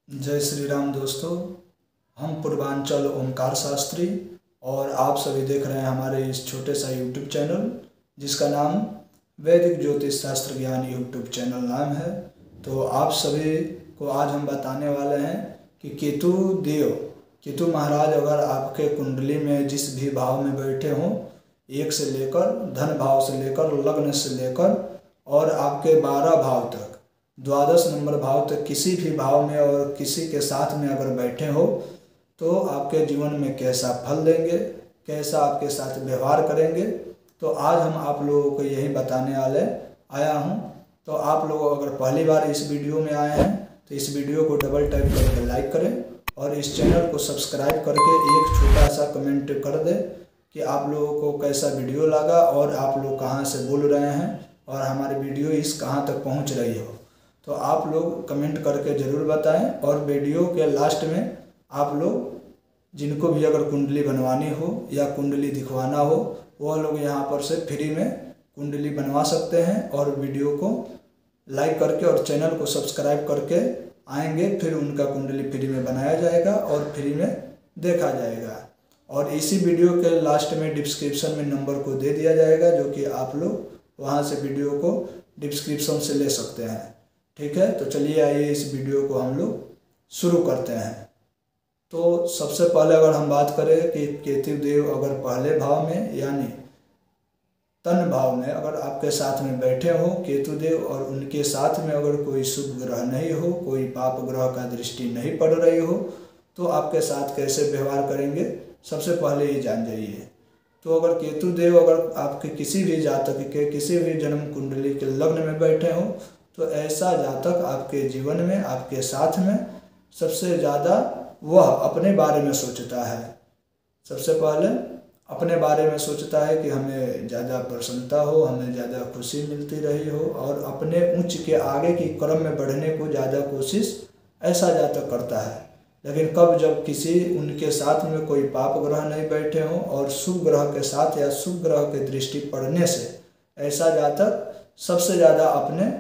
जय श्री राम दोस्तों। हम पूर्वांचल ओमकार शास्त्री और आप सभी देख रहे हैं हमारे इस छोटे सा यूट्यूब चैनल जिसका नाम वैदिक ज्योतिष शास्त्र ज्ञान यूट्यूब चैनल नाम है। तो आप सभी को आज हम बताने वाले हैं कि केतु महाराज अगर आपके कुंडली में जिस भी भाव में बैठे हों, एक से लेकर धन भाव से लेकर लग्न से लेकर और आपके 12 भाव तक, 12 नंबर भाव तक किसी भी भाव में और किसी के साथ में अगर बैठे हो तो आपके जीवन में कैसा फल देंगे, कैसा आपके साथ व्यवहार करेंगे। तो आज हम आप लोगों को यही बताने आया हूँ। तो आप लोग अगर पहली बार इस वीडियो में आए हैं तो इस वीडियो को डबल टैप करके लाइक करें और इस चैनल को सब्सक्राइब करके एक छोटा सा कमेंट कर दें कि आप लोगों को कैसा वीडियो लगा और आप लोग कहाँ से बोल रहे हैं और हमारी वीडियो कहाँ तक पहुँच रही हो। तो आप लोग कमेंट करके ज़रूर बताएं। और वीडियो के लास्ट में आप लोग जिनको भी अगर कुंडली बनवानी हो या कुंडली दिखवाना हो वह लोग यहाँ पर से फ्री में कुंडली बनवा सकते हैं और वीडियो को लाइक करके और चैनल को सब्सक्राइब करके आएंगे, फिर उनका कुंडली फ्री में बनाया जाएगा और फ्री में देखा जाएगा। और इसी वीडियो के लास्ट में डिस्क्रिप्शन में नंबर को दे दिया जाएगा जो कि आप लोग वहाँ से वीडियो को डिस्क्रिप्शन से ले सकते हैं। ठीक है, तो चलिए आइए इस वीडियो को हम लोग शुरू करते हैं। तो सबसे पहले अगर हम बात करें कि केतु देव अगर पहले भाव में यानी तन भाव में अगर आपके साथ में बैठे हो केतु देव और उनके साथ में अगर कोई शुभ ग्रह नहीं हो, कोई पाप ग्रह का दृष्टि नहीं पड़ रही हो, तो आपके साथ कैसे व्यवहार करेंगे सबसे पहले ये जान जाइए। तो अगर केतु देव अगर आपके किसी भी जातक के किसी भी जन्म कुंडली के लग्न में बैठे हो तो ऐसा जातक आपके जीवन में आपके साथ में सबसे ज़्यादा वह अपने बारे में सोचता है। सबसे पहले अपने बारे में सोचता है कि हमें ज़्यादा प्रसन्नता हो, हमें ज़्यादा खुशी मिलती रही हो और अपने उच्च के आगे की क्रम में बढ़ने को ज़्यादा कोशिश ऐसा जातक करता है। लेकिन कब जब किसी उनके साथ में कोई पाप ग्रह नहीं बैठे हों और शुभ ग्रह के साथ या शुभ ग्रह के दृष्टि पड़ने से ऐसा जातक सबसे ज़्यादा अपने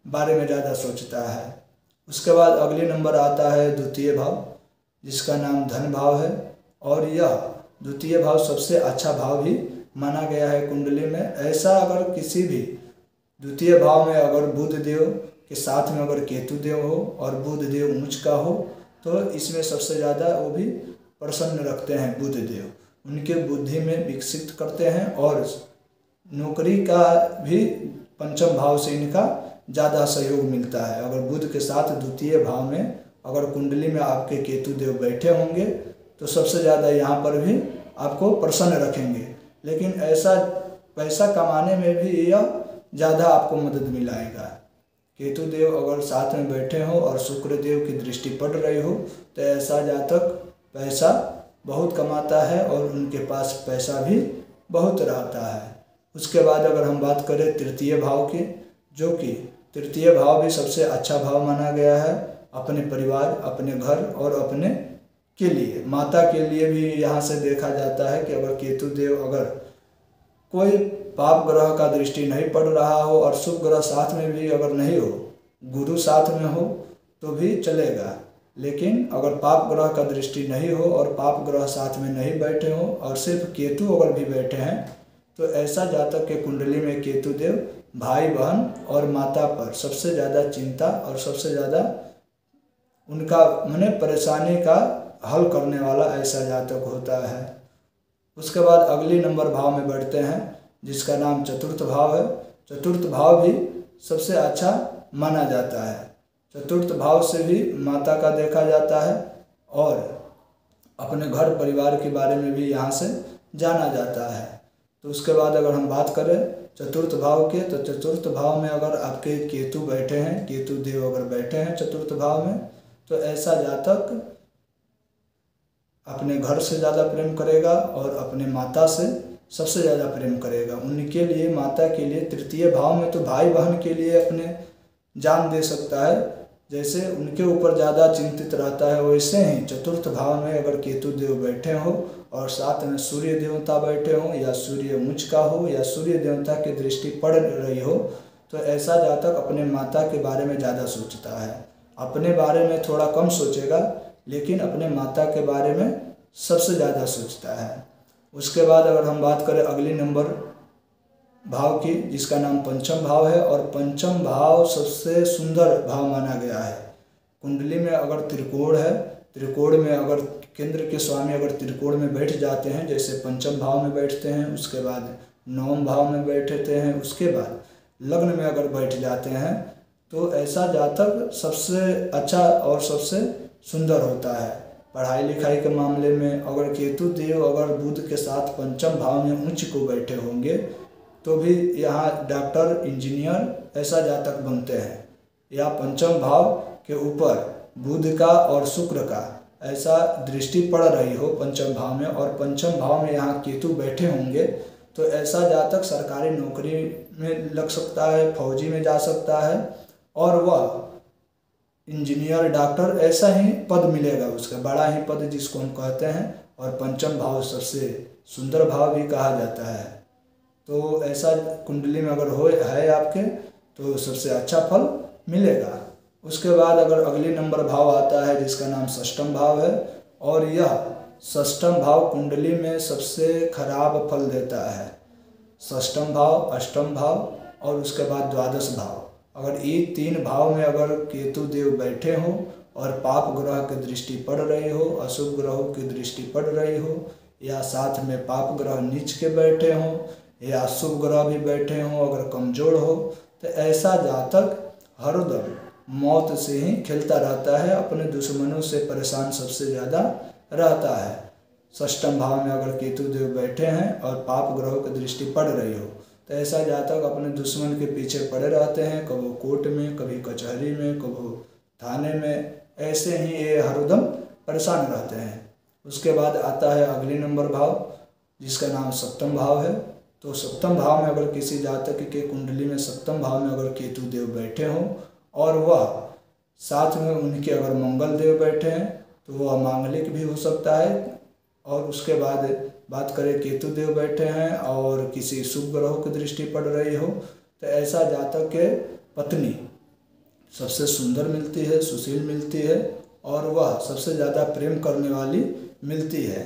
बारे में ज़्यादा सोचता है। उसके बाद अगले नंबर आता है द्वितीय भाव जिसका नाम धन भाव है और यह द्वितीय भाव सबसे अच्छा भाव भी माना गया है कुंडली में। ऐसा अगर किसी भी द्वितीय भाव में अगर बुध देव के साथ में अगर केतु देव हो और बुध देव उच्च का हो तो इसमें सबसे ज़्यादा वो भी प्रसन्न रखते हैं। बुध देव उनके बुद्धि में विकसित करते हैं और नौकरी का भी पंचम भाव से इनका ज़्यादा सहयोग मिलता है। अगर बुध के साथ द्वितीय भाव में अगर कुंडली में आपके केतु देव बैठे होंगे तो सबसे ज़्यादा यहाँ पर भी आपको प्रसन्न रखेंगे। लेकिन ऐसा पैसा कमाने में भी यह ज़्यादा आपको मदद मिलाएगा। केतु देव अगर साथ में बैठे हो और शुक्र देव की दृष्टि पड़ रही हो तो ऐसा जातक पैसा बहुत कमाता है और उनके पास पैसा भी बहुत रहता है। उसके बाद अगर हम बात करें तृतीय भाव की, जो कि तृतीय भाव भी सबसे अच्छा भाव माना गया है अपने परिवार, अपने घर और अपने के लिए, माता के लिए भी यहाँ से देखा जाता है कि अगर केतु देव अगर कोई पाप ग्रह का दृष्टि नहीं पड़ रहा हो और शुभ ग्रह साथ में भी अगर नहीं हो, गुरु साथ में हो तो भी चलेगा। लेकिन अगर पाप ग्रह का दृष्टि नहीं हो और पाप ग्रह साथ में नहीं बैठे हो और सिर्फ केतु अगर भी बैठे हैं तो ऐसा जातक के कुंडली में केतु देव भाई बहन और माता पर सबसे ज़्यादा चिंता और सबसे ज़्यादा उनका मने परेशानी का हल करने वाला ऐसा जातक होता है। उसके बाद अगली नंबर भाव में बढ़ते हैं जिसका नाम चतुर्थ भाव है। चतुर्थ भाव भी सबसे अच्छा माना जाता है। चतुर्थ भाव से भी माता का देखा जाता है और अपने घर परिवार के बारे में भी यहाँ से जाना जाता है। तो उसके बाद अगर हम बात करें चतुर्थ भाव के, तो चतुर्थ भाव में अगर आपके केतु बैठे हैं, केतु देव अगर बैठे हैं चतुर्थ भाव में तो ऐसा जातक अपने घर से ज़्यादा प्रेम करेगा और अपने माता से सबसे ज़्यादा प्रेम करेगा। उनके लिए, माता के लिए तृतीय भाव में तो भाई बहन के लिए अपने जान दे सकता है। जैसे उनके ऊपर ज़्यादा चिंतित रहता है वैसे ही चतुर्थ भाव में अगर केतु देव बैठे हो और साथ में सूर्य देवता बैठे हो या सूर्य उच्च का हो या सूर्य देवता की दृष्टि पड़ रही हो तो ऐसा जातक अपने माता के बारे में ज़्यादा सोचता है। अपने बारे में थोड़ा कम सोचेगा, लेकिन अपने माता के बारे में सबसे ज़्यादा सोचता है। उसके बाद अगर हम बात करें अगली नंबर भाव की, जिसका नाम पंचम भाव है, और पंचम भाव सबसे सुंदर भाव माना गया है। कुंडली में अगर त्रिकोण है, त्रिकोण में अगर केंद्र के स्वामी अगर त्रिकोण में बैठ जाते हैं, जैसे पंचम भाव में बैठते हैं, उसके बाद नवम भाव में बैठते हैं, उसके बाद लग्न में अगर बैठ जाते हैं, तो ऐसा जातक सबसे अच्छा और सबसे सुंदर होता है। पढ़ाई लिखाई के मामले में अगर केतु देव अगर बुध के साथ पंचम भाव में उच्च को बैठे होंगे, तो भी यहाँ डॉक्टर, इंजीनियर ऐसा जातक बनते हैं। या पंचम भाव के ऊपर बुध का और शुक्र का ऐसा दृष्टि पड़ रही हो पंचम भाव में, और पंचम भाव में यहाँ केतु बैठे होंगे, तो ऐसा जातक सरकारी नौकरी में लग सकता है, फौजी में जा सकता है, और वह इंजीनियर, डॉक्टर ऐसा ही पद मिलेगा उसका, बड़ा ही पद जिसको हम कहते हैं। और पंचम भाव सबसे सुंदर भाव भी कहा जाता है। तो ऐसा कुंडली में अगर है आपके, तो सबसे अच्छा फल मिलेगा। उसके बाद अगर अगली नंबर भाव आता है जिसका नाम षष्ठम भाव है, और यह षष्ठम भाव कुंडली में सबसे खराब फल देता है। षष्ठम भाव, अष्टम भाव और उसके बाद द्वादश भाव, अगर ये तीन भाव में अगर केतु देव बैठे हो और पाप ग्रह की दृष्टि पड़ रही हो, अशुभ ग्रहों की दृष्टि पड़ रही हो, या साथ में पाप ग्रह नीच के बैठे हों, या शुभ ग्रह भी बैठे हों, अगर कमजोर हो, तो ऐसा जातक हरदम मौत से ही खेलता रहता है, अपने दुश्मनों से परेशान सबसे ज़्यादा रहता है। षष्ठम भाव में अगर केतु देव बैठे हैं और पाप ग्रहों की दृष्टि पड़ रही हो, तो ऐसा जातक अपने दुश्मन के पीछे पड़े रहते हैं, कभी कोर्ट में, कभी कचहरी में, कभी थाने में, ऐसे ही ये हरदम परेशान रहते हैं। उसके बाद आता है अगली नंबर भाव जिसका नाम सप्तम भाव है। तो सप्तम भाव में अगर किसी जातक के कुंडली में सप्तम भाव में अगर केतु देव बैठे हों और वह साथ में उनके अगर मंगल देव बैठे हैं, तो वह मांगलिक भी हो सकता है। और उसके बाद बात करें केतु देव बैठे हैं और किसी शुभ ग्रहों की दृष्टि पड़ रही हो, तो ऐसा जातक के पत्नी सबसे सुंदर मिलती है, सुशील मिलती है, और वह सबसे ज़्यादा प्रेम करने वाली मिलती है।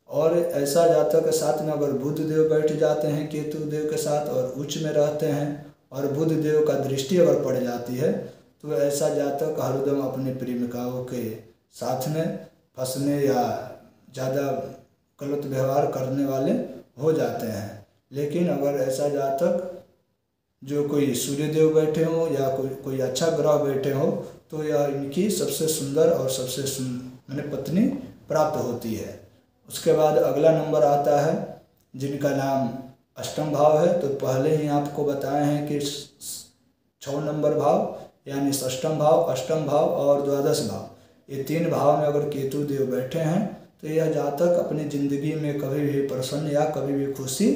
और ऐसा जातक के साथ में अगर बुध देव बैठ जाते हैं केतु देव के साथ और उच्च में रहते हैं, और बुध देव का दृष्टि अगर पड़ जाती है, तो ऐसा जातक हरदम अपने प्रेमिकाओं के साथ में फंसने या ज़्यादा गलत व्यवहार करने वाले हो जाते हैं। लेकिन अगर ऐसा जातक जो कोई सूर्य देव बैठे हो या कोई अच्छा ग्रह बैठे हो, तो यह इनकी सबसे सुंदर और सबसे माने पत्नी प्राप्त होती है। उसके बाद अगला नंबर आता है जिनका नाम अष्टम भाव है। तो पहले ही आपको बताए हैं कि 6 नंबर भाव यानी षष्ठम भाव, अष्टम भाव और द्वादश भाव, ये 3 भाव में अगर केतु देव बैठे हैं, तो यह जातक अपनी ज़िंदगी में कभी भी प्रसन्न या कभी भी खुशी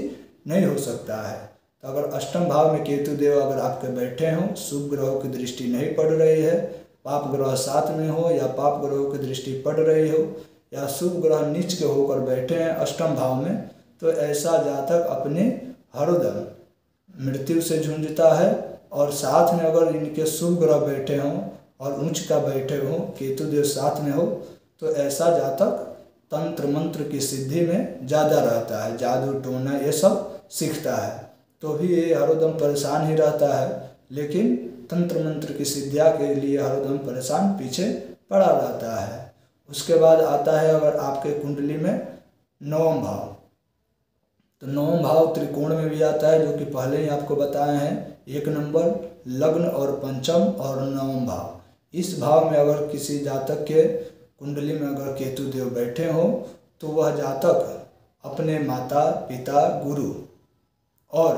नहीं हो सकता है। तो अगर अष्टम भाव में केतु देव अगर आपके बैठे हों, शुभ ग्रहों की दृष्टि नहीं पड़ रही है, पाप ग्रह साथ में हो या पाप ग्रहों की दृष्टि पड़ रही हो, या शुभ ग्रह नीच के होकर बैठे हैं अष्टम भाव में, तो ऐसा जातक अपने हरदम मृत्यु से झुंझता है। और साथ में अगर इनके शुभ ग्रह बैठे हों और उच्च का बैठे हों, केतु देव साथ में हो, तो ऐसा जातक तंत्र मंत्र की सिद्धि में ज़्यादा रहता है, जादू टोना ये सब सीखता है। तो भी ये हरदम परेशान ही रहता है, लेकिन तंत्र मंत्र की सिद्धियाँ के लिए हरदम परेशान पीछे पड़ा रहता है। उसके बाद आता है अगर आपके कुंडली में नवम भाव। तो नवम भाव त्रिकोण में भी आता है, जो कि पहले ही आपको बताए हैं। 1 नंबर, लग्न और पंचम और नवम भाव। इस भाव में अगर किसी जातक के कुंडली में अगर केतु देव बैठे हो, तो वह जातक अपने माता पिता गुरु और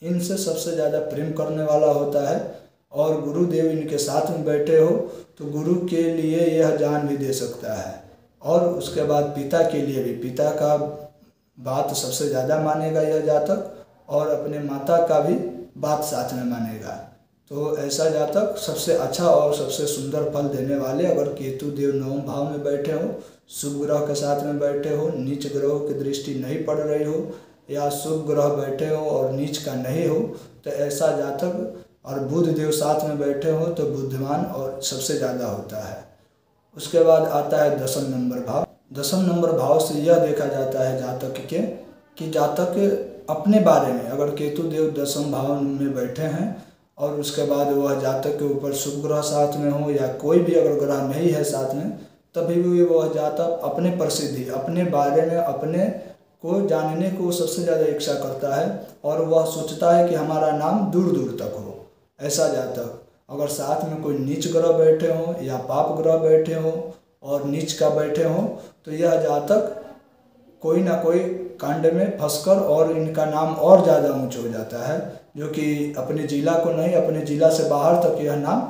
इनसे सबसे ज़्यादा प्रेम करने वाला होता है। और गुरुदेव इनके साथ में बैठे हो, तो गुरु के लिए यह जान भी दे सकता है। और उसके बाद पिता के लिए भी, पिता का बात सबसे ज़्यादा मानेगा यह जातक, और अपने माता का भी बात साथ में मानेगा। तो ऐसा जातक सबसे अच्छा और सबसे सुंदर फल देने वाले अगर केतु देव नवम भाव में बैठे हो, शुभ ग्रह के साथ में बैठे हो, नीच ग्रहों की दृष्टि नहीं पड़ रही हो, या शुभ ग्रह बैठे हो और नीच का नहीं हो, तो ऐसा जातक और बुध देव साथ में बैठे हो तो बुद्धिमान और सबसे ज़्यादा होता है। उसके बाद आता है दसम नंबर भाव। दसम नंबर भाव से यह देखा जाता है जातक के कि जातक अपने बारे में, अगर केतु देव दसम भाव में बैठे हैं और उसके बाद वह जातक के ऊपर शुभ ग्रह साथ में हो या कोई भी अगर ग्रह नहीं है साथ में, तभी भी वह जातक अपने प्रसिद्धि, अपने बारे में, अपने को जानने को सबसे ज़्यादा इच्छा करता है और वह सोचता है कि हमारा नाम दूर दूर तक हो। ऐसा जातक अगर साथ में कोई नीच ग्रह बैठे हों या पाप ग्रह बैठे हों और नीच का बैठे हों, तो यह जातक कोई ना कोई कांड में फंसकर और इनका नाम और ज़्यादा ऊंचा हो जाता है, जो कि अपने जिला को नहीं, अपने जिला से बाहर तक यह नाम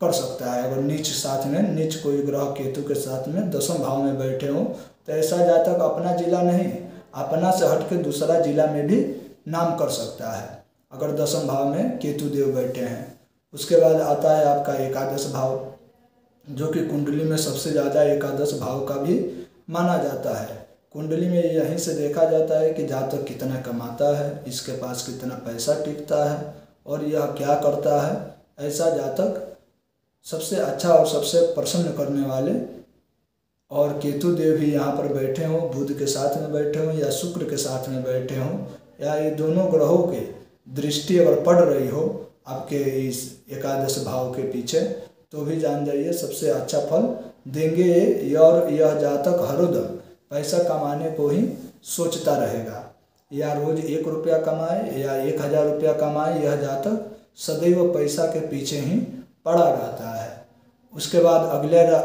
कर सकता है। अगर नीच साथ में, नीच कोई ग्रह केतु के साथ में दसम भाव में बैठे हों, तो ऐसा जातक अपना जिला नहीं, अपना से हट के दूसरा जिला में भी नाम कर सकता है अगर दसम भाव में केतु देव बैठे हैं। उसके बाद आता है आपका एकादश भाव, जो कि कुंडली में सबसे ज़्यादा एकादश भाव का भी माना जाता है। कुंडली में यहीं से देखा जाता है कि जातक कितना कमाता है, इसके पास कितना पैसा टिकता है और यह क्या करता है। ऐसा जातक सबसे अच्छा और सबसे प्रसन्न करने वाले, और केतु देव भी यहाँ पर बैठे हों, बुध के साथ में बैठे हों या शुक्र के साथ में बैठे हों, या ये दोनों ग्रहों के दृष्टि अगर पड़ रही हो आपके इस एकादश भाव के पीछे, तो भी जान जाइए सबसे अच्छा फल देंगे ये। और यह जातक हरदम पैसा कमाने को ही सोचता रहेगा, या रोज 1 रुपया कमाए या 1000 रुपया कमाए, यह जातक सदैव पैसा के पीछे ही पड़ा रहता है। उसके बाद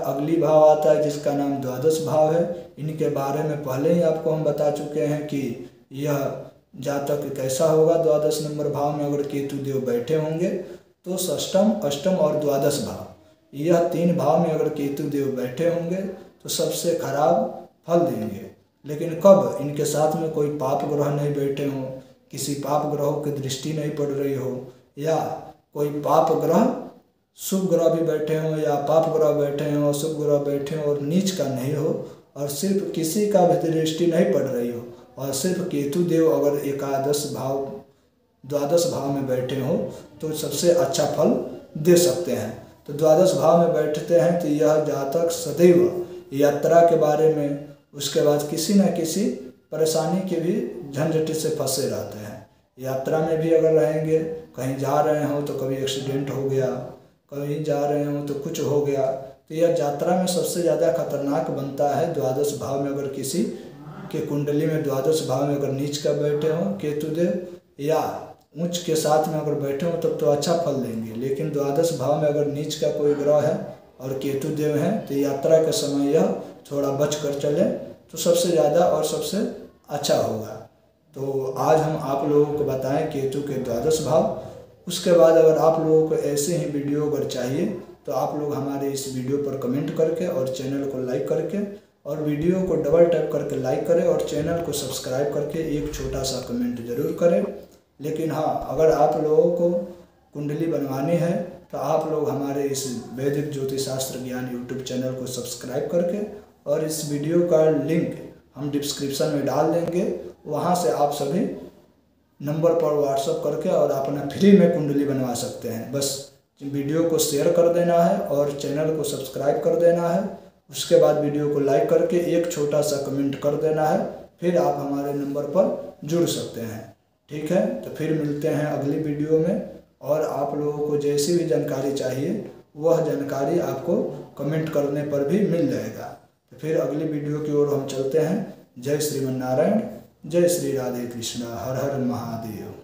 अगली भाव आता है जिसका नाम द्वादश भाव है। इनके बारे में पहले ही आपको हम बता चुके हैं कि यह जातक कैसा होगा। द्वादश नंबर भाव में अगर केतु देव बैठे होंगे तो षष्ठम, अष्टम और द्वादश भाव, यह 3 भाव में अगर केतु देव बैठे होंगे तो सबसे खराब फल देंगे। लेकिन कब इनके साथ में कोई पाप ग्रह नहीं बैठे हों, किसी पाप ग्रहों की दृष्टि नहीं पड़ रही हो, या कोई पाप ग्रह शुभ ग्रह भी बैठे हों या पाप ग्रह बैठे हों, शुभ ग्रह बैठे हों और नीच का नहीं हो, और सिर्फ किसी का भी दृष्टि नहीं पड़ रही हो, और सिर्फ केतु देव अगर एकादश भाव द्वादश भाव में बैठे हो तो सबसे अच्छा फल दे सकते हैं। तो द्वादश भाव में बैठते हैं तो यह जातक सदैव यात्रा के बारे में, उसके बाद किसी न किसी परेशानी के भी झंझट से फंसे रहते हैं। यात्रा में भी अगर रहेंगे, कहीं जा रहे हो तो कभी एक्सीडेंट हो गया, कहीं जा रहे हो तो कुछ हो गया, तो यह यात्रा में सबसे ज़्यादा खतरनाक बनता है। द्वादश भाव में अगर किसी के कुंडली में द्वादश भाव में अगर नीच का बैठे हों केतु देव, या उच्च के साथ में अगर बैठे हों तब तो अच्छा फल देंगे। लेकिन द्वादश भाव में अगर नीच का कोई ग्रह है और केतु देव हैं तो यात्रा के समय यह थोड़ा बच कर चले तो सबसे ज़्यादा और सबसे अच्छा होगा। तो आज हम आप लोगों को बताएं केतु के द्वादश भाव। उसके बाद अगर आप लोगों को ऐसे ही वीडियो अगर चाहिए तो आप लोग हमारे इस वीडियो पर कमेंट करके और चैनल को लाइक करके और वीडियो को डबल टैप करके लाइक करें और चैनल को सब्सक्राइब करके एक छोटा सा कमेंट जरूर करें। लेकिन हाँ, अगर आप लोगों को कुंडली बनवानी है तो आप लोग हमारे इस वैदिक ज्योतिष शास्त्र ज्ञान यूट्यूब चैनल को सब्सक्राइब करके, और इस वीडियो का लिंक हम डिस्क्रिप्शन में डाल देंगे, वहाँ से आप सभी नंबर पर व्हाट्सअप करके और अपना फ्री में कुंडली बनवा सकते हैं। बस वीडियो को शेयर कर देना है और चैनल को सब्सक्राइब कर देना है। उसके बाद वीडियो को लाइक करके एक छोटा सा कमेंट कर देना है, फिर आप हमारे नंबर पर जुड़ सकते हैं। ठीक है, तो फिर मिलते हैं अगली वीडियो में, और आप लोगों को जैसी भी जानकारी चाहिए वह जानकारी आपको कमेंट करने पर भी मिल जाएगा। तो फिर अगली वीडियो की ओर हम चलते हैं। जय श्रीमन नारायण, जय श्री राधे कृष्णा, हर हर महादेव।